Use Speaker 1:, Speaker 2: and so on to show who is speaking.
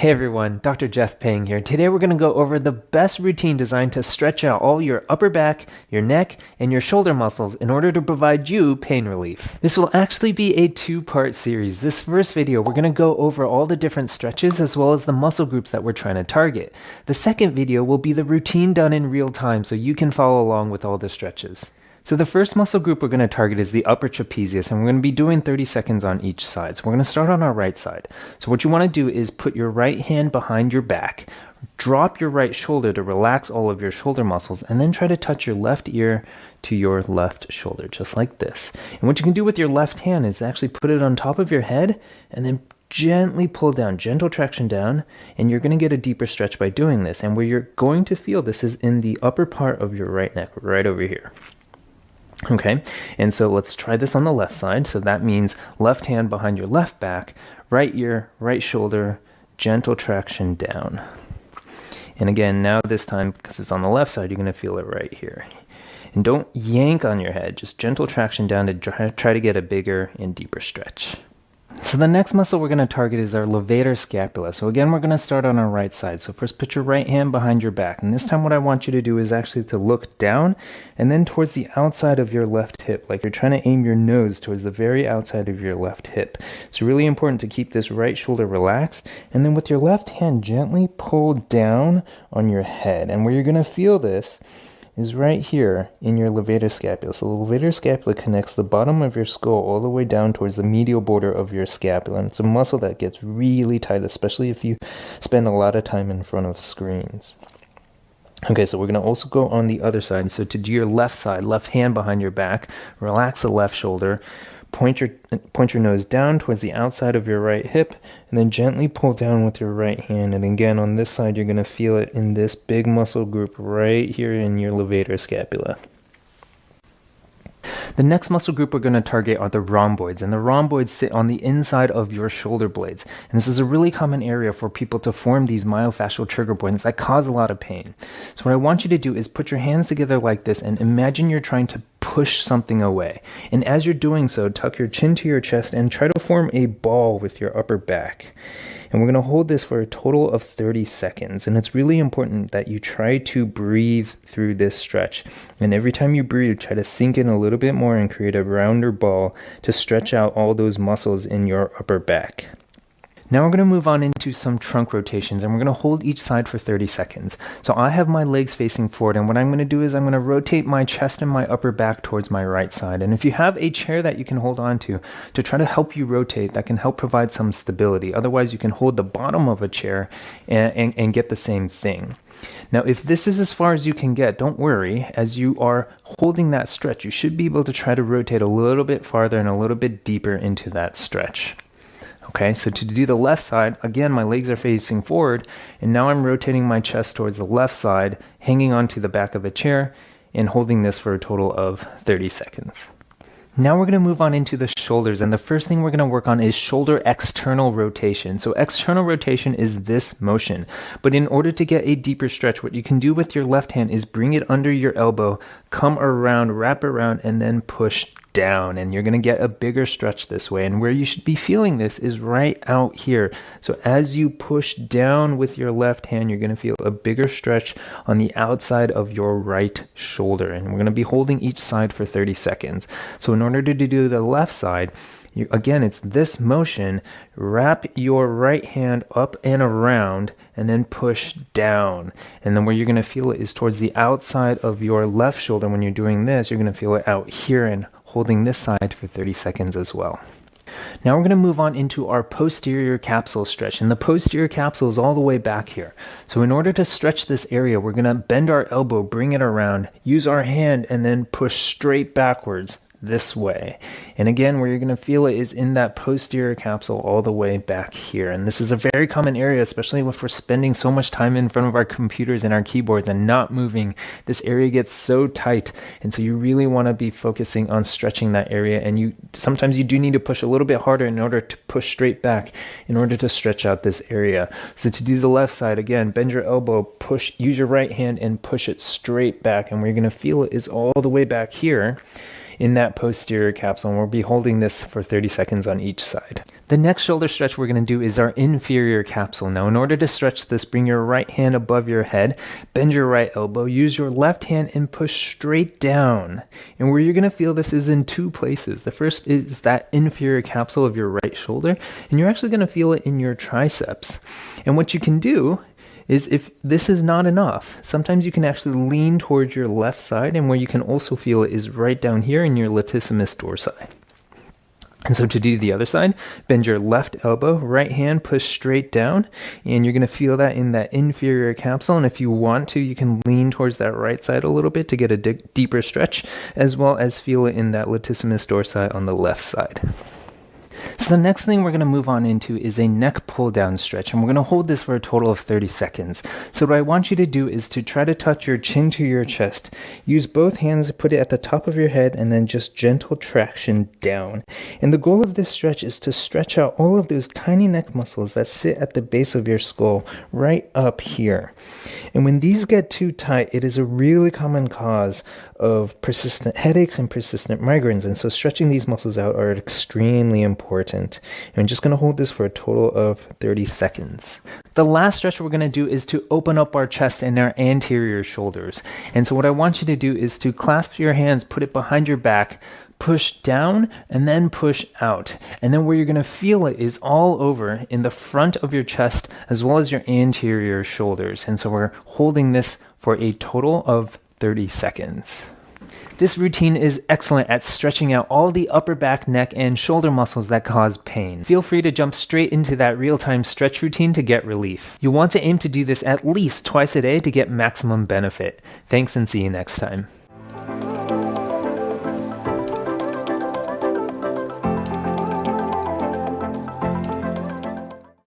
Speaker 1: Hey everyone, Dr. Jeff Pang here. Today we're going to go over the best routine designed to stretch out all your upper back, your neck, and your shoulder muscles in order to provide you pain relief. This will actually be a two-part series. This first video, we're going to go over all the different stretches as well as the muscle groups that we're trying to target. The second video will be the routine done in real time so you can follow along with all the stretches. So the first muscle group we're going to target is the upper trapezius, and we're going to be doing 30 seconds on each side. So we're going to start on our right side. So what you want to do is put your right hand behind your back, drop your right shoulder to relax all of your shoulder muscles, and then try to touch your left ear to your left shoulder, just like this. And what you can do with your left hand is actually put it on top of your head and then gently pull down, gentle traction down, and you're going to get a deeper stretch by doing this. And where you're going to feel this is in the upper part of your right neck, right over here. Okay, and so let's try this on the left side. So that means left hand behind your left back, right ear, right shoulder, gentle traction down. And again, now this time, because it's on the left side, you're going to feel it right here. And don't yank on your head, just gentle traction down to try to get a bigger and deeper stretch. So the next muscle we're going to target is our levator scapula. So again, we're going to start on our right side. So first put your right hand behind your back. And this time what I want you to do is actually to look down and then towards the outside of your left hip, like you're trying to aim your nose towards the very outside of your left hip. It's really important to keep this right shoulder relaxed. And then with your left hand, gently pull down on your head. And where you're going to feel this is right here in your levator scapula. So the levator scapula connects the bottom of your skull all the way down towards the medial border of your scapula. And it's a muscle that gets really tight, especially if you spend a lot of time in front of screens. Okay, so we're going to also go on the other side. So to do your left side, left hand behind your back, relax the left shoulder, point your nose down towards the outside of your right hip, and then gently pull down with your right hand. And again, on this side, you're going to feel it in this big muscle group right here in your levator scapula. The next muscle group we're going to target are the rhomboids, and the rhomboids sit on the inside of your shoulder blades. And this is a really common area for people to form these myofascial trigger points that cause a lot of pain. So what I want you to do is put your hands together like this and imagine you're trying to push something away. And as you're doing so, tuck your chin to your chest and try to form a ball with your upper back. And we're going to hold this for a total of 30 seconds. And it's really important that you try to breathe through this stretch. And every time you breathe, try to sink in a little bit more and create a rounder ball to stretch out all those muscles in your upper back. Now we're going to move on into some trunk rotations, and we're going to hold each side for 30 seconds. So I have my legs facing forward, and what I'm going to do is I'm going to rotate my chest and my upper back towards my right side. And if you have a chair that you can hold on to try to help you rotate, that can help provide some stability. Otherwise, you can hold the bottom of a chair and get the same thing. Now, if this is as far as you can get, don't worry. As you are holding that stretch, you should be able to try to rotate a little bit farther and a little bit deeper into that stretch. Okay, so to do the left side, again, my legs are facing forward, and now I'm rotating my chest towards the left side, hanging onto the back of a chair, and holding this for a total of 30 seconds. Now we're going to move on into the shoulders, and the first thing we're going to work on is shoulder external rotation. So external rotation is this motion, but in order to get a deeper stretch, what you can do with your left hand is bring it under your elbow, come around, wrap around, and then push down, and you're going to get a bigger stretch this way. And where you should be feeling this is right out here. So as you push down with your left hand, you're going to feel a bigger stretch on the outside of your right shoulder, and we're going to be holding each side for 30 seconds. So in order to do the left side, again, it's this motion. Wrap your right hand up and around and then push down. And then where you're going to feel it is towards the outside of your left shoulder. When you're doing this, you're going to feel it out here and holding this side for 30 seconds as well. Now we're going to move on into our posterior capsule stretch, and the posterior capsule is all the way back here. So in order to stretch this area, we're going to bend our elbow, bring it around, use our hand, and then push straight backwards this way. And again, where you're going to feel it is in that posterior capsule all the way back here. And this is a very common area, especially if we're spending so much time in front of our computers and our keyboards and not moving. This area gets so tight, and so you really want to be focusing on stretching that area. And sometimes you do need to push a little bit harder in order to push straight back in order to stretch out this area. So to do the left side, again, bend your elbow, push, use your right hand and push it straight back. And where you're going to feel it is all the way back here in that posterior capsule, and we'll be holding this for 30 seconds on each side. The next shoulder stretch we're going to do is our inferior capsule. Now, in order to stretch this, bring your right hand above your head, bend your right elbow, use your left hand and push straight down. And where you're going to feel this is in two places. The first is that inferior capsule of your right shoulder, and you're actually going to feel it in your triceps. And what you can do is, if this is not enough, sometimes you can actually lean towards your left side, and where you can also feel it is right down here in your latissimus dorsi. And so to do the other side, bend your left elbow, right hand, push straight down, and you're going to feel that in that inferior capsule. And if you want to, you can lean towards that right side a little bit to get a deeper stretch, as well as feel it in that latissimus dorsi on the left side. So the next thing we're going to move on into is a neck pull down stretch, and we're going to hold this for a total of 30 seconds. So what I want you to do is to try to touch your chin to your chest. Use both hands, put it at the top of your head, and then just gentle traction down. And the goal of this stretch is to stretch out all of those tiny neck muscles that sit at the base of your skull right up here. And when these get too tight, it is a really common cause of persistent headaches and persistent migraines. And so stretching these muscles out are extremely important. And I'm just going to hold this for a total of 30 seconds. The last stretch we're going to do is to open up our chest and our anterior shoulders. And so what I want you to do is to clasp your hands, put it behind your back, push down, and then push out. And then where you're going to feel it is all over in the front of your chest as well as your anterior shoulders. And so we're holding this for a total of 30 seconds. This routine is excellent at stretching out all the upper back, neck, and shoulder muscles that cause pain. Feel free to jump straight into that real-time stretch routine to get relief. You'll want to aim to do this at least twice a day to get maximum benefit. Thanks, and see you next time.